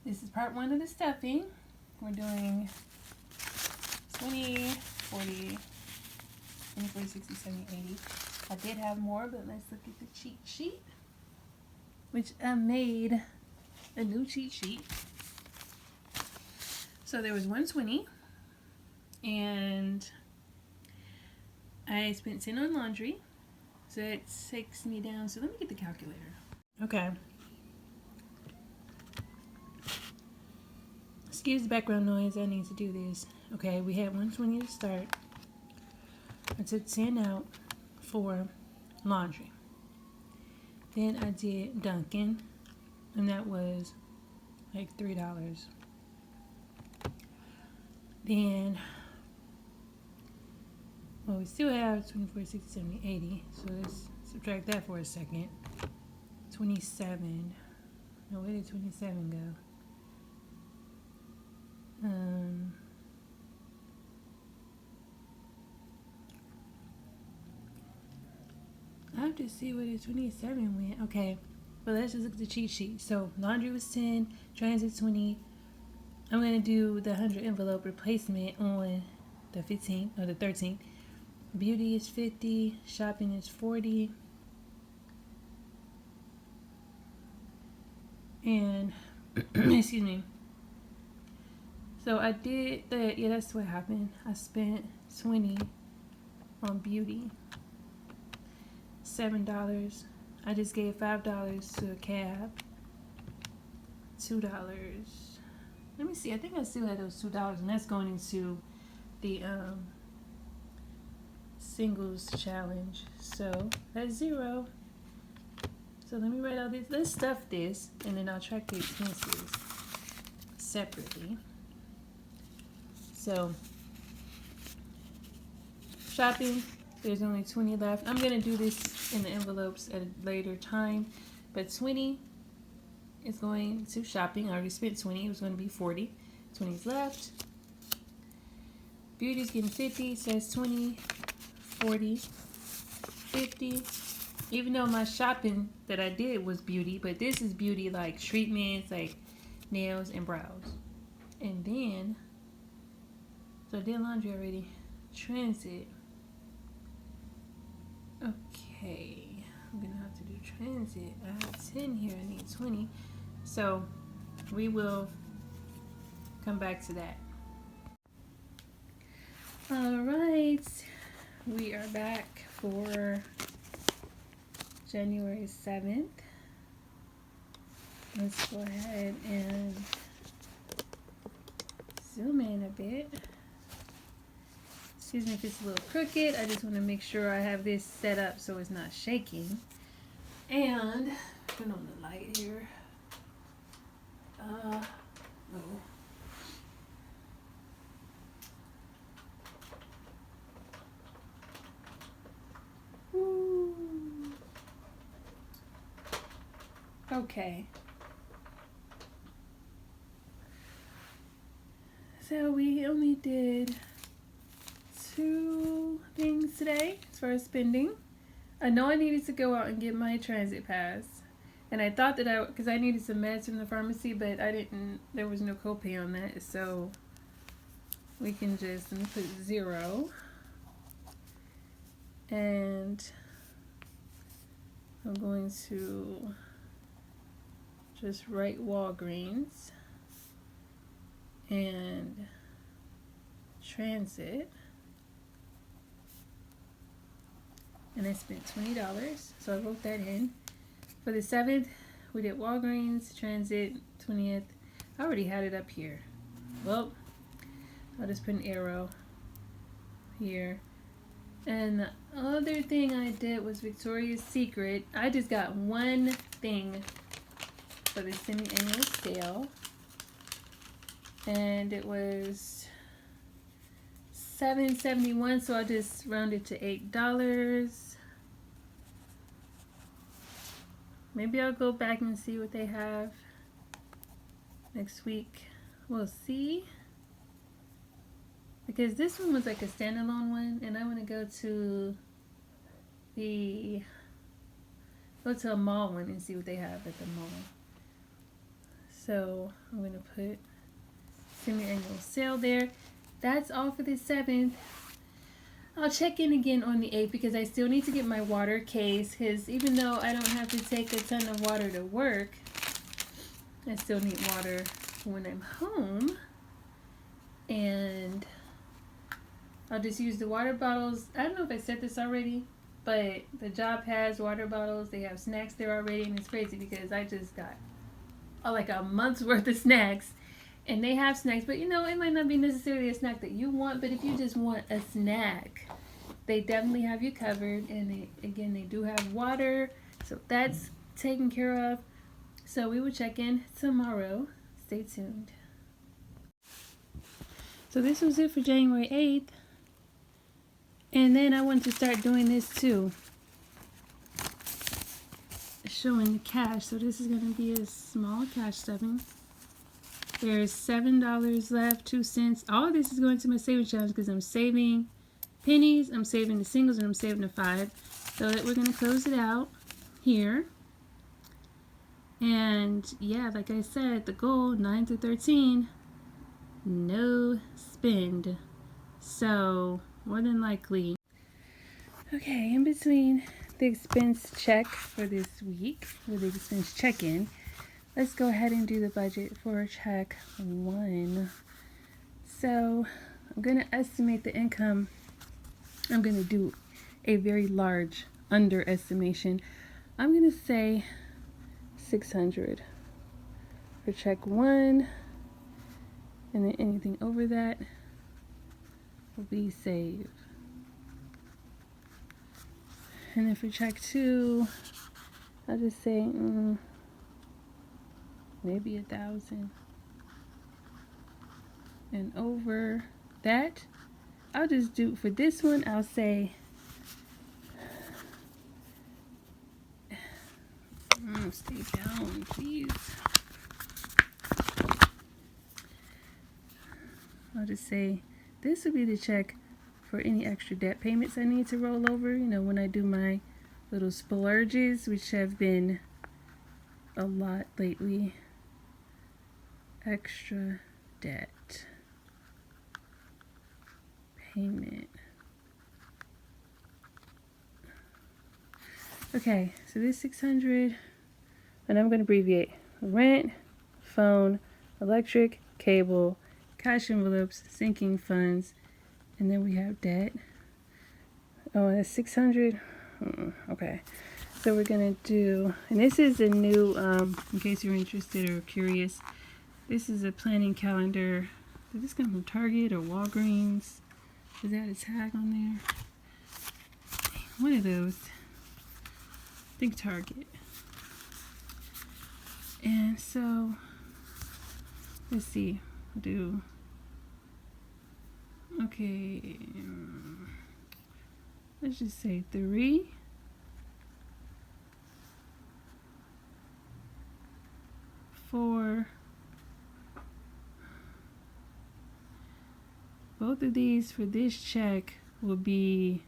This is part 1 of the stuffing. We're doing 20, 40, 60, 70, 80. I did have more, but let's look at the cheat sheet, which I made a new cheat sheet. So there was 120, and I spent 10 on laundry, so it takes me down. So let me get the calculator. Okay. Excuse the background noise. I need to do this. Okay, we had 120 to start. I took 10 out for laundry. Then I did Dunkin', and that was like $3. Then, well, we still have 24, 60, 70, 80. So let's subtract that for a second. 27. No, where did 27 go? I have to see where the 27 went. Okay, but let's just look at the cheat sheet. So laundry was 10, transit 20. I'm gonna do the 100 envelope replacement on the 15th or the 13th. Beauty is 50, shopping is 40, and excuse me. So I did that. Yeah, that's what happened. I spent 20 on beauty. $7. I just gave $5 to a cab. $2. Let me see. I think I still had those $2, and that's going into the singles challenge. So that's 0. So let me write all this. Let's stuff this, and then I'll track the expenses separately. So shopping, there's only 20 left. I'm gonna do this in the envelopes at a later time, but 20 is going to shopping. I already spent 20. It was going to be 40. 20 is left. Beauty's getting 50. It says 20, 40, 50. Even though my shopping that I did was beauty, but this is beauty like treatments, like nails and brows. And then, so I did laundry already. Transit. Okay. I'm going to have to do transit. I have 10 here. I need 20. So we will come back to that. All right. We are back for January 7th. Let's go ahead and zoom in a bit. Excuse me if it's a little crooked. I just want to make sure I have this set up so it's not shaking. And turn on the light here. No. Ooh. Okay. So we only did 2 things today as far as spending. I know I needed to go out and get my transit pass. And I thought that because I needed some meds from the pharmacy, but I didn't, there was no copay on that. So we can just, let me put 0. And I'm going to just write Walgreens and transit. And I spent $20, so I wrote that in. For the 7th, we did Walgreens, transit, 20th. I already had it up here. Well, I'll just put an arrow here. And the other thing I did was Victoria's Secret. I just got one thing for the semi-annual sale. And it was $7.71, so I just rounded to $8. Maybe I'll go back and see what they have next week. We'll see. Because this one was like a standalone one, and I want to go to a mall one and see what they have at the mall. So I'm gonna put semi-annual sale there. That's all for the 7th. I'll check in again on the 8th because I still need to get my water case, because even though I don't have to take a ton of water to work, I still need water when I'm home. And I'll just use the water bottles. I don't know if I said this already, but the job has water bottles. They have snacks there already, and it's crazy because I just got like a month's worth of snacks. And they have snacks, but you know, it might not be necessarily a snack that you want, but if you just want a snack, they definitely have you covered. And they do have water, so that's taken care of. So we will check in tomorrow. Stay tuned. So this was it for January 8th. And then I want to start doing this too, showing the cash. So this is going to be a small cash stuffing. There's $7 left, 2 cents. All of this is going to my savings challenge because I'm saving pennies, I'm saving the singles, and I'm saving the 5. So that we're going to close it out here. And yeah, like I said, the goal 9 through 13, no spend. So more than likely. Okay, in between the expense check for this week, with the expense check-in, let's go ahead and do the budget for check 1. So I'm going to estimate the income. I'm going to do a very large underestimation. I'm going to say $600 for check 1, and then anything over that will be saved. And then for check 2, I'll just say maybe 1,000. And over that, I'll just do, for this one, I'll say stay down, please. I'll just say this would be the check for any extra debt payments I need to roll over, you know, when I do my little splurges, which have been a lot lately. Extra debt payment. Okay, so this 600, and I'm going to abbreviate: rent, phone, electric, cable, cash envelopes, sinking funds, and then we have debt. Oh, that's 600. Okay, so we're going to do, and this is a new, in case you're interested or curious, this is a planning calendar. Did this come from Target or Walgreens? Is that a tag on there? One of those. I think Target. And so, let's see. Okay. Let's just say 3. 4. Both of these for this check will be,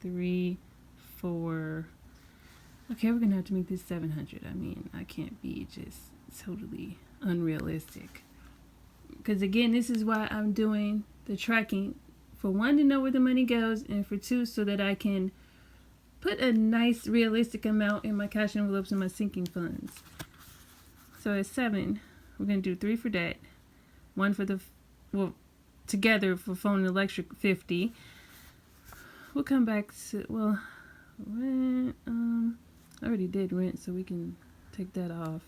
3, 4. Okay, we're going to have to make this 700. I mean, I can't be just totally unrealistic. Because again, this is why I'm doing the tracking. For 1, to know where the money goes, and for 2, so that I can put a nice realistic amount in my cash envelopes and my sinking funds. So at 7, we're going to do 3 for debt, 1 for the, together for phone and electric, 50. We'll come back to, rent, I already did rent, so we can take that off.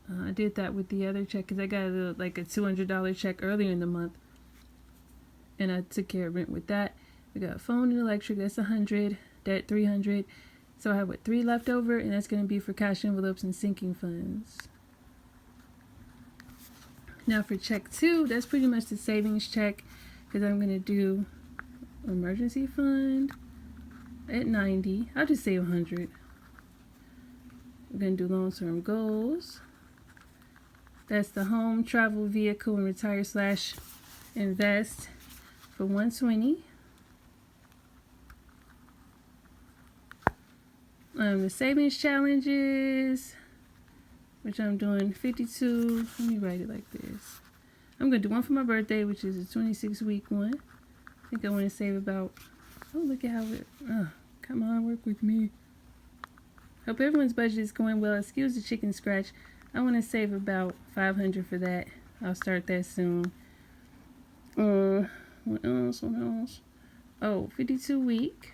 I did that with the other check because I got a $200 check earlier in the month, and I took care of rent with that. We got phone and electric, that's 100, debt 300. So I have 3 left over, and that's going to be for cash envelopes and sinking funds. Now for check 2, that's pretty much the savings check, because I'm going to do emergency fund at 90. I'll just say 100. We're going to do long-term goals. That's the home, travel, vehicle, and retire/invest for 120. The savings challenges, which I'm doing 52. Let me write it like this. I'm going to do one for my birthday, which is a 26-week one. I think I want to save about, oh, look at how it, come on, work with me. Hope everyone's budget is going well. Excuse the chicken scratch. I want to save about $500 for that. I'll start that soon. What else? Oh, 52 week.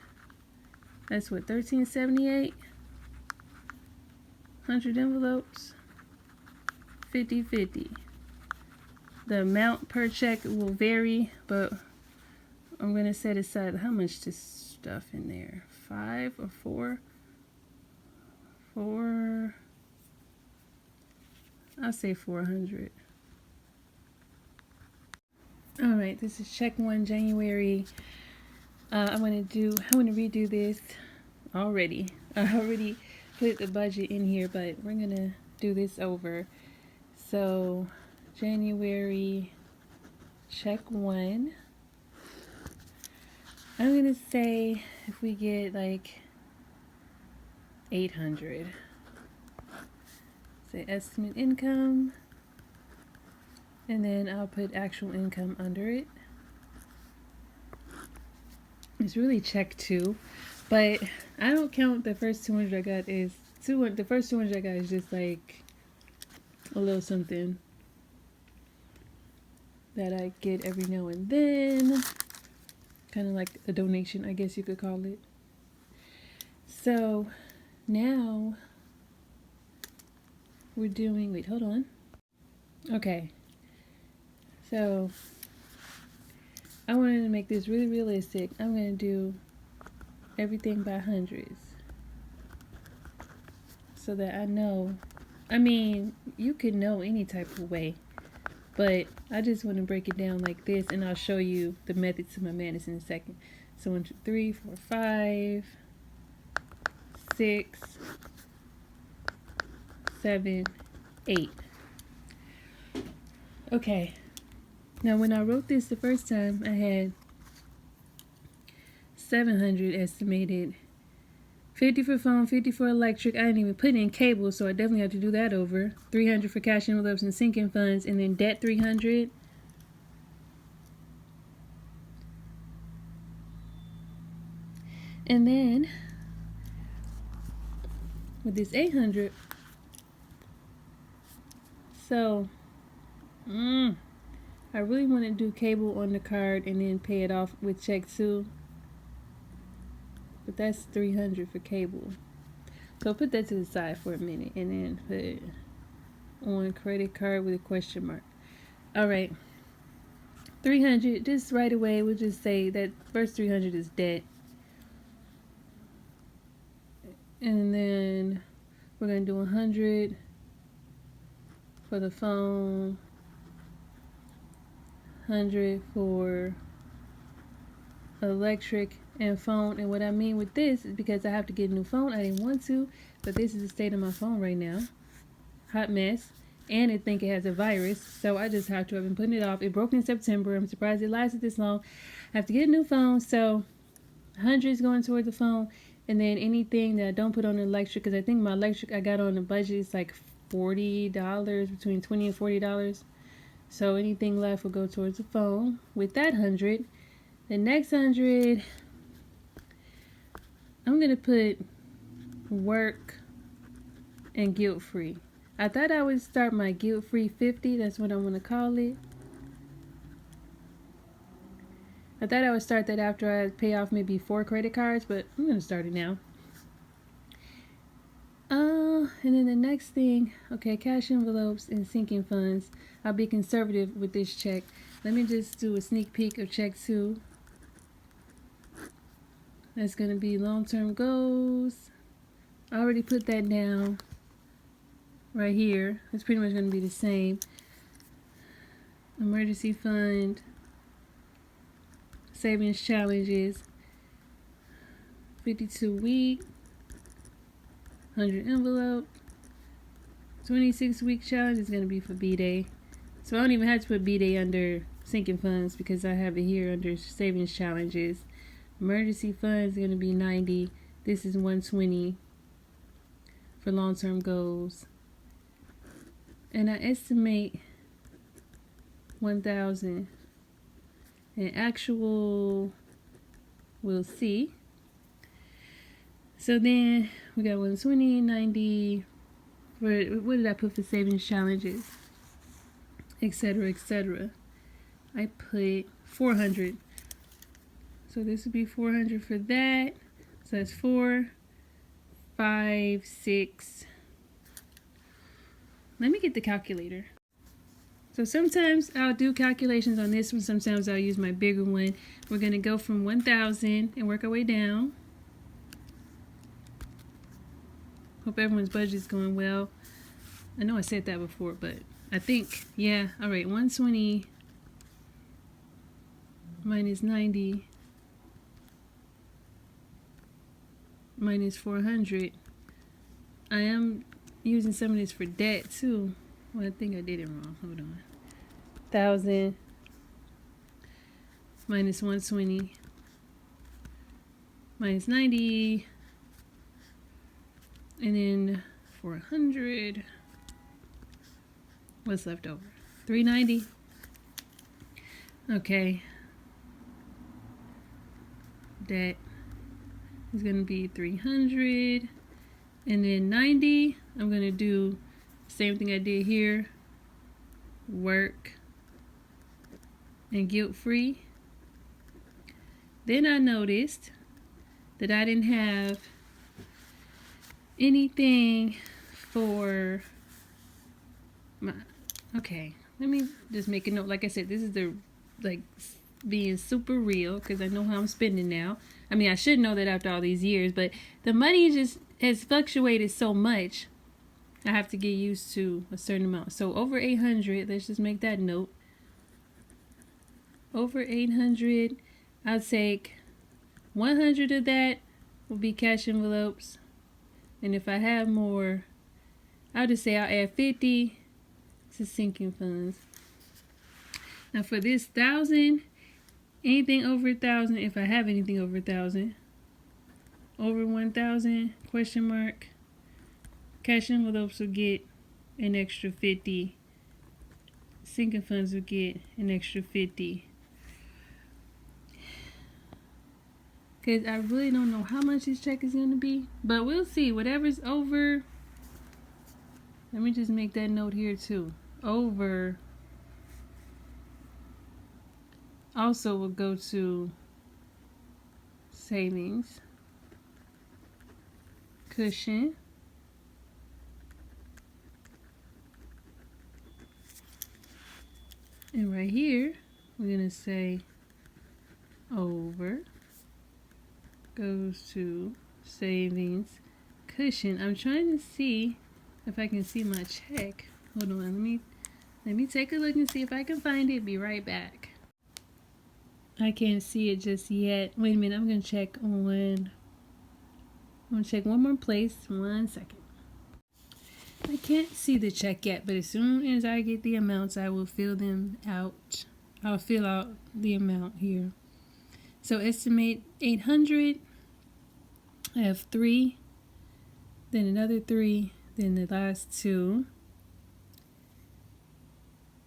That's what, $13.78? 100 envelopes. 50-50. The amount per check will vary, but I'm going to set aside how much to stuff in there. 5 or 4? 4. I'll say 400. All right, this is check 1, January. I want to redo this already. I already put the budget in here, but we're going to do this over. So, January, check 1. I'm going to say if we get like 800. Say estimate income. And then I'll put actual income under it. It's really check 2, but I don't count the first 200 I got is the first 200 I got is just like a little something that I get every now and then, kind of like a donation, I guess you could call it. So now we're doing, wait, hold on. Okay. So, I wanted to make this really realistic. I'm going to do everything by hundreds. So that I know, I mean, you could know any type of way. But I just want to break it down like this, and I'll show you the method to my madness in a second. So 1, 2, 3, 4, 5, 6, 7, 8. Okay. Now, when I wrote this the first time, I had 700 estimated, 50 for phone, 50 for electric. I didn't even put in cable, so I definitely have to do that over. 300 for cash envelopes and sinking funds, and then debt 300. And then with this 800, so I really want to do cable on the card and then pay it off with check 2. But that's 300 for cable. So I'll put that to the side for a minute and then put it on credit card with a question mark. Alright. 300, just right away, we'll just say that first 300 is debt. And then we're going to do 100 for the phone. 100 for electric and phone. And what I mean with this is because I have to get a new phone. I didn't want to, but this is the state of my phone right now. Hot mess. And I think it has a virus, so I just have to. I've been putting it off. It broke in September. I'm surprised it lasted this long. I have to get a new phone, so 100 is going toward the phone. And then anything that I don't put on the electric, because I think my electric I got on the budget is like $40, between $20 and $40. So anything left will go towards the phone. With that 100, the next 100, I'm going to put work and guilt-free. I thought I would start my guilt-free 50. That's what I want to call it. I thought I would start that after I pay off maybe 4 credit cards, but I'm going to start it now. And then the next thing, okay, cash envelopes and sinking funds. I'll be conservative with this check. Let me just do a sneak peek of check 2. That's going to be long-term goals. I already put that down right here. It's pretty much going to be the same. Emergency fund. Savings challenges. 52 week. 100 envelope. 26 week challenge is going to be for B-Day. So I don't even have to put B-Day under sinking funds because I have it here under savings challenges. Emergency funds is going to be 90. This is 120 for long-term goals. and I estimate 1,000. And actual, we'll see. So then we got 120, 90. What did I put for savings challenges? Etc. etc. I put 400. So this would be 400 for that. So that's 4, 5, 6. Let me get the calculator. So sometimes I'll do calculations on this one. Sometimes I'll use my bigger one. We're going to go from 1,000 and work our way down. Hope everyone's budget is going well. I know I said that before, but I think, yeah. All right, 120 minus 90 minus 400. I am using some of this for debt too. Well, I think I did it wrong. Hold on. 1,000 minus 120 minus 90, and then 400. What's left over? 390. Okay. That is going to be 300, and then 90. I'm going to do the same thing I did here. Work and guilt-free. Then I noticed that I didn't have anything for my, okay, let me just make a note. Like I said, this is the, like, being super real, because I know how I'm spending now. I mean, I should know that after all these years, but the money just has fluctuated so much. I have to get used to a certain amount. So over 800, let's just make that note. Over 800, I'll take 100 of that will be cash envelopes. And if I have more, I'll just say I'll add 50 to sinking funds. Now for this 1,000, anything over 1,000, if I have anything over 1,000, over 1,000, question mark, cash envelopes will get an extra 50. Sinking funds will get an extra 50. Because I really don't know how much this check is going to be. But we'll see. Whatever's over. Let me just make that note here too. Over. Also will go to savings. Cushion. And right here, we're going to say over goes to savings cushion. I'm trying to see if I can see my check. Hold on, let me take a look and see if I can find it. Be right back. I can't see it just yet. Wait a minute, I'm going to check on, I'm going to check one more place. 1 second. I can't see the check yet, but as soon as I get the amounts, I will fill them out. I'll fill out the amount here. So estimate 800. I have 3, then another 3, then the last 2.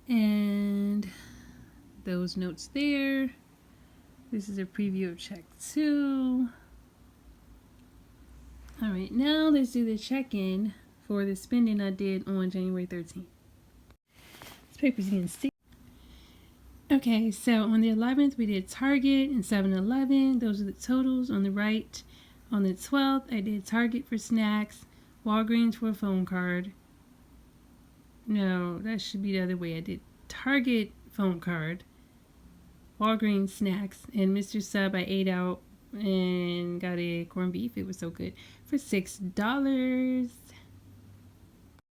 And those notes there. This is a preview of check 2. All right, now let's do the check-in for the spending I did on January 13th. This paper's getting sticky. Okay, so on the 11th, we did Target and 7-Eleven. Those are the totals on the right. On the 12th, I did Target for snacks, Walgreens for a phone card. No, that should be the other way. I did Target phone card, Walgreens snacks, and Mr. Sub I ate out and got a corned beef. It was so good for $6.